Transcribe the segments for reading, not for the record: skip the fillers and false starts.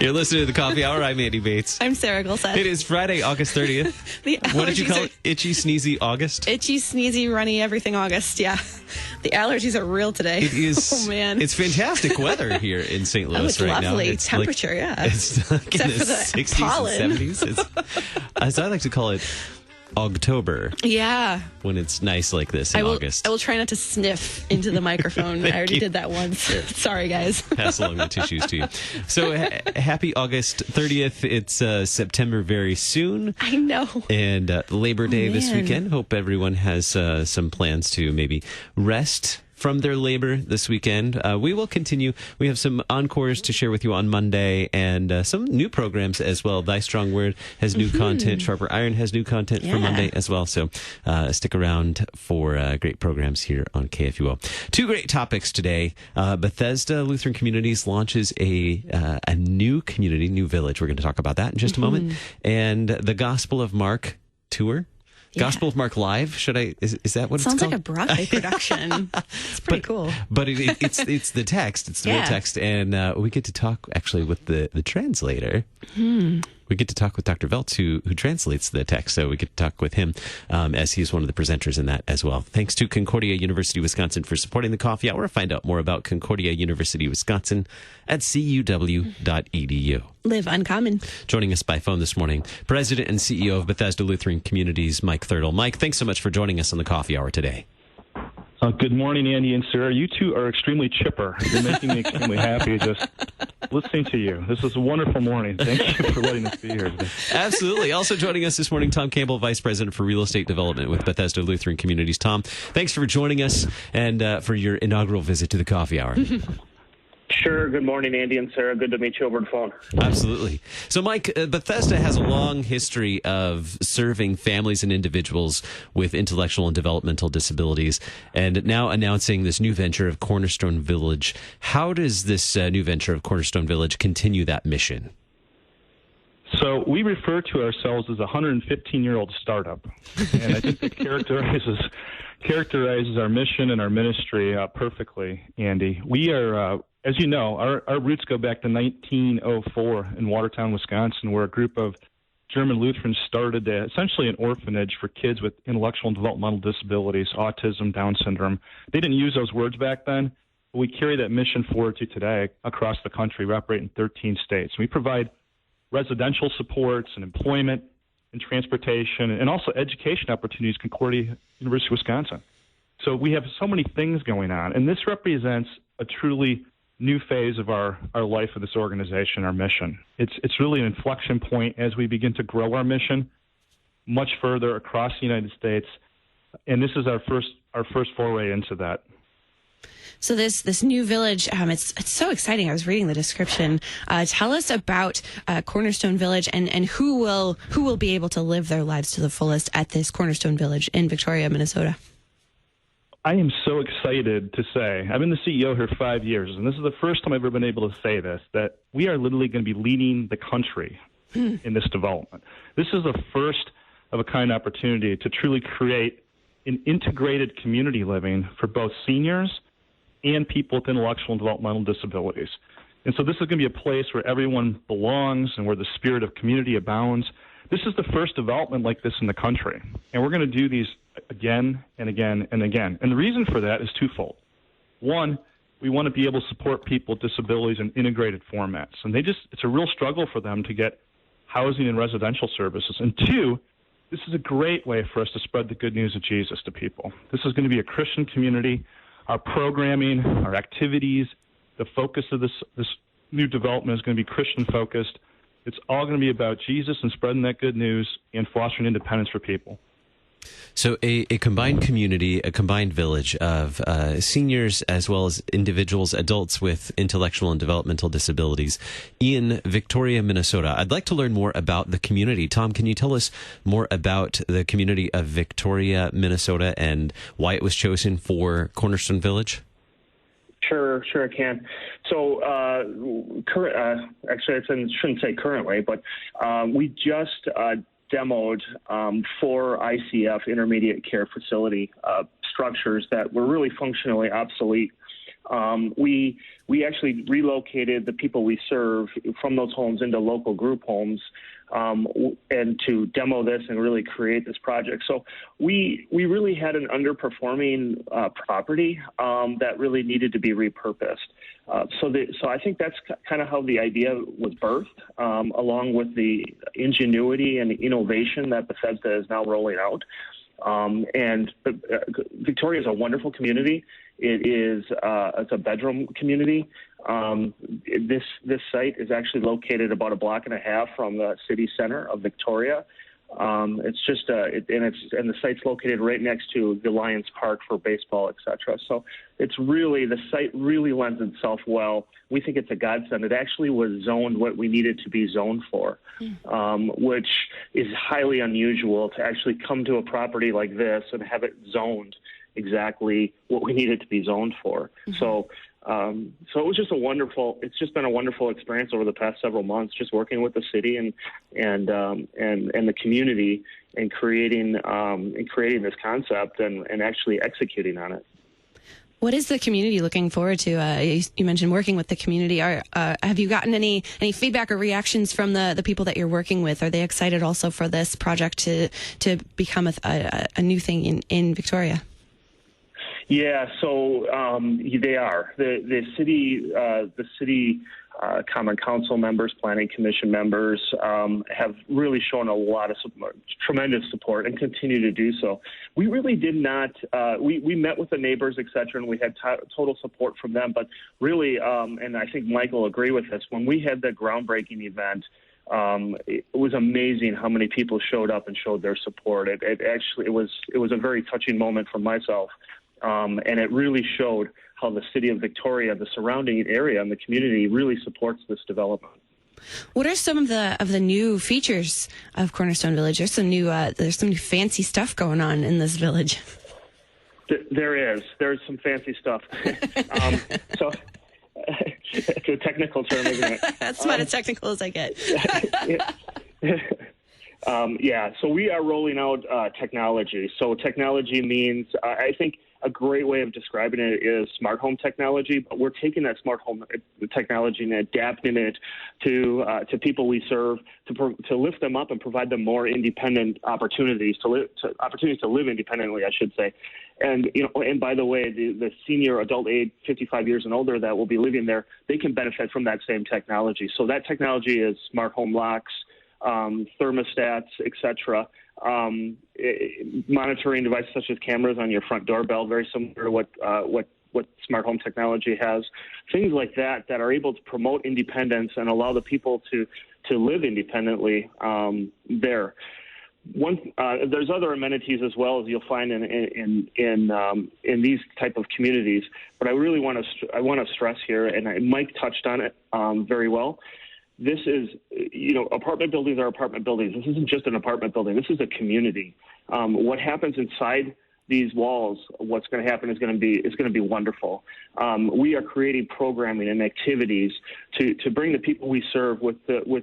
You're listening to the Coffee Hour. I'm Andy Bates. I'm Sarah Gulseth. It is Friday, August 30th. What did you call it? Itchy, sneezy August? Itchy, sneezy, runny, everything August, yeah. The allergies are real today. It is. Oh, man. It's fantastic weather here in St. Louis it's right now. lovely. It's temperature, like, yeah. It's like Except in for the 60s pollen. and 70s. As I like to call it, Ogtober. Yeah. When it's nice like this in August. I will try not to sniff into the microphone. I already did that once. Sorry, guys. Pass along the tissues to you. So happy August 30th. It's September very soon. I know. And Labor Day this weekend. Hope everyone has some plans to maybe rest from their labor this weekend. We will continue. We have some encores to share with you on Monday and some new programs as well. Thy Strong Word has new content. Sharper Iron has new content for Monday as well. So stick around for great programs here on KFUO. Two great topics today. Bethesda Lutheran Communities launches a new community, new village. We're going to talk about that in just a moment. And the Gospel of Mark tour. Yeah. Gospel of Mark Live? Is that what it's called? Sounds like a Broadway production. It's pretty cool. But it's the text. It's the real text. And we get to talk actually with the translator. We get to talk with Dr. Veltz, who translates the text. So we get to talk with him as he's one of the presenters in that as well. Thanks to Concordia University, Wisconsin for supporting the Coffee Hour. Find out more about Concordia University, Wisconsin at cuw.edu. Live uncommon. Joining us by phone this morning, President and CEO of Bethesda Lutheran Communities, Mike Thirtle. Mike, thanks so much for joining us on the Coffee Hour today. Good morning, Andy and Sarah. You two are extremely chipper. You're making me extremely happy just listening to you. This is a wonderful morning. Thank you for letting us be here today. Absolutely. Also joining us this morning, Tom Campbell, Vice President for Real Estate Development with Bethesda Lutheran Communities. Tom, thanks for joining us and for your inaugural visit to the Coffee Hour. Sure. Good morning, Andy and Sarah. Good to meet you over the phone. Absolutely. So, Mike, Bethesda has a long history of serving families and individuals with intellectual and developmental disabilities, and now announcing this new venture of Cornerstone Village. How does this new venture of Cornerstone Village continue that mission? So we refer to ourselves as a 115-year-old startup, and I think it characterizes our mission and our ministry perfectly, Andy. We are, as you know, our roots go back to 1904 in Watertown, Wisconsin, where a group of German Lutherans started essentially an orphanage for kids with intellectual and developmental disabilities, autism, Down syndrome. They didn't use those words back then, but we carry that mission forward to today across the country. We operate in 13 states. We provide residential supports and employment and transportation and also education opportunities at Concordia University of Wisconsin. So we have so many things going on, and this represents a truly new phase of our life of this organization, our mission. It's really an inflection point as we begin to grow our mission much further across the United States, and this is our first foray into that. So this new village, it's so exciting. I was reading the description. Tell us about Cornerstone Village and who will be able to live their lives to the fullest at this Cornerstone Village in Victoria, Minnesota. I am so excited to say, I've been the CEO here 5 years, and this is the first time I've ever been able to say this, that we are literally going to be leading the country in this development. This is a first of a kind opportunity to truly create an integrated community living for both seniors and people with intellectual and developmental disabilities. And so this is going to be a place where everyone belongs and where the spirit of community abounds. This is the first development like this in the country. And we're going to do these again and again and again. And the reason for that is twofold. One, we want to be able to support people with disabilities in integrated formats. And it's a real struggle for them to get housing and residential services. And two, this is a great way for us to spread the good news of Jesus to people. This is going to be a Christian community. Our programming, our activities, the focus of this new development is going to be Christian-focused. It's all going to be about Jesus and spreading that good news and fostering independence for people. So a combined community, a combined village of seniors as well as individuals, adults with intellectual and developmental disabilities in Victoria, Minnesota. I'd like to learn more about the community. Tom, can you tell us more about the community of Victoria, Minnesota, and why it was chosen for Cornerstone Village? Sure, I can. So, actually, I shouldn't say currently, but we just demoed 4 ICF intermediate care facility structures that were really functionally obsolete We actually relocated the people we serve from those homes into local group homes, and to demo this and really create this project. So we really had an underperforming property that really needed to be repurposed. So I think that's kind of how the idea was birthed, along with the ingenuity and innovation that Bethesda is now rolling out. Victoria is a wonderful community. It's a bedroom community. This site is actually located about a block and a half from the city center of Victoria. It's just and the site's located right next to the Lions Park for baseball, etc. So the site really lends itself well. We think it's a godsend. It actually was zoned what we needed to be zoned for, which is highly unusual to actually come to a property like this and have it zoned exactly what we needed to be zoned for. So it was just it's just been a wonderful experience over the past several months, just working with the city and the community and creating this concept and actually executing on it. What is the community looking forward to? You mentioned working with the community. Have you gotten any feedback or reactions from the people that you're working with? Are they excited also for this project to become a new thing in Victoria? Yeah, so they are. The city Common Council members, Planning Commission members have really shown a lot of tremendous support and continue to do so. We really did not. We met with the neighbors, et cetera, and we had total support from them. But really, and I think Mike will agree with this, when we had the groundbreaking event, it was amazing how many people showed up and showed their support. It was a very touching moment for myself. And it really showed how the city of Victoria, the surrounding area, and the community really supports this development. What are some of the new features of Cornerstone Village? There's some new fancy stuff going on in this village. There's some fancy stuff. So it's a technical term, isn't it? That's about as technical as I get. So we are rolling out technology. So technology means, I think, a great way of describing it is smart home technology, but we're taking that smart home technology and adapting it to people we serve to lift them up and provide them more independent opportunities to live independently, I should say. And and by the way, the senior adult age 55 years and older that will be living there, they can benefit from that same technology. So that technology is smart home locks, thermostats, etc. Monitoring devices such as cameras on your front doorbell, very similar to what smart home technology has. Things like that are able to promote independence and allow the people to live independently there. There's other amenities as well, as you'll find in these type of communities. But I really want to stress here, and Mike touched on it very well. This is, apartment buildings are apartment buildings. This isn't just an apartment building. This is a community. What happens inside these walls, what's going to happen is going to be wonderful. We are creating programming and activities to bring the people we serve with the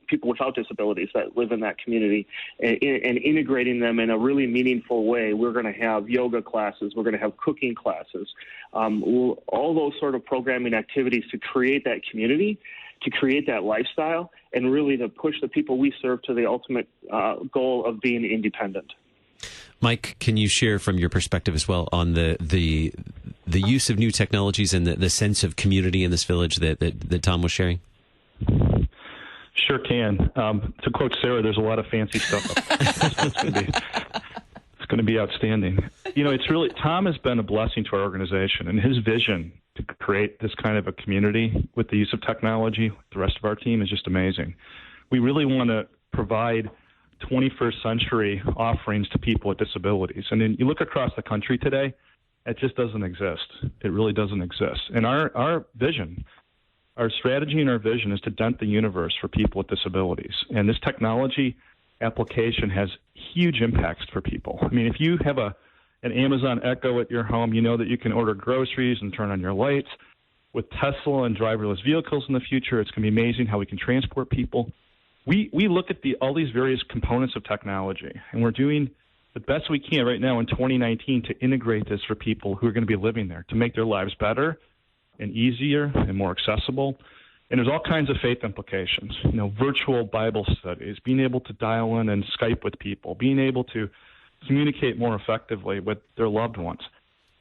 people without disabilities that live in that community and integrating them in a really meaningful way. We're going to have yoga classes. We're going to have cooking classes. All those sort of programming activities to create that community, to create that lifestyle, and really to push the people we serve to the ultimate goal of being independent. Mike, can you share from your perspective as well on the use of new technologies and the sense of community in this village that Tom was sharing? Sure can. To quote Sarah, there's a lot of fancy stuff. It's going to be outstanding. Tom has been a blessing to our organization, and his vision to create this kind of a community with the use of technology with the rest of our team is just amazing. We really want to provide 21st century offerings to people with disabilities. And then you look across the country today, it just doesn't exist. It really doesn't exist. And our vision, our strategy and our vision is to dent the universe for people with disabilities. And this technology application has huge impacts for people. I mean, if you have an Amazon Echo at your home, you know that you can order groceries and turn on your lights. With Tesla and driverless vehicles in the future, it's going to be amazing how we can transport people. We look at all these various components of technology, and we're doing the best we can right now in 2019 to integrate this for people who are going to be living there, to make their lives better and easier and more accessible. And there's all kinds of faith implications, virtual Bible studies, being able to dial in and Skype with people, being able to communicate more effectively with their loved ones.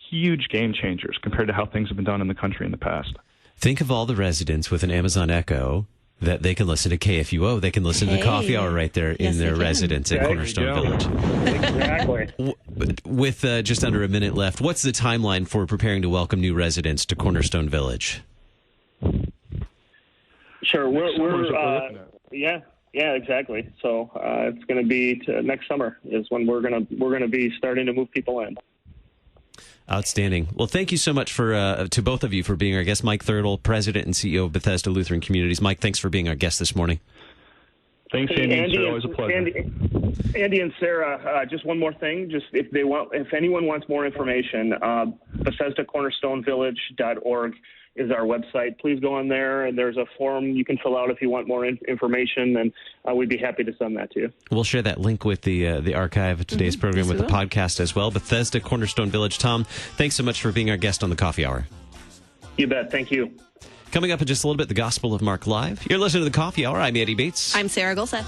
Huge game changers compared to how things have been done in the country in the past. Think of all the residents with an Amazon Echo that they can listen to KFUO. They can listen to the coffee hour right there in their residence at Cornerstone Village. Exactly. With just under a minute left, what's the timeline for preparing to welcome new residents to Cornerstone Village? Sure. Yeah, exactly. So it's going to be next summer is when we're going to be starting to move people in. Outstanding. Well, thank you so much to both of you for being our guest. Mike Thirtle, President and CEO of Bethesda Lutheran Communities. Mike, thanks for being our guest this morning. Thanks, Andy and Sarah. Always a pleasure. Andy and Sarah, just one more thing. Just if anyone wants more information, BethesdaCornerstoneVillage.org is our website. Please go on there, and there's a form you can fill out if you want more information, and we'd be happy to send that to you. We'll share that link with the archive of today's program with the podcast as well. Bethesda Cornerstone Village. Tom, thanks so much for being our guest on the Coffee Hour. You bet. Thank you. Coming up in just a little bit, the Gospel of Mark Live. You're listening to the Coffee Hour. I'm Andy Bates. I'm Sarah Golseth.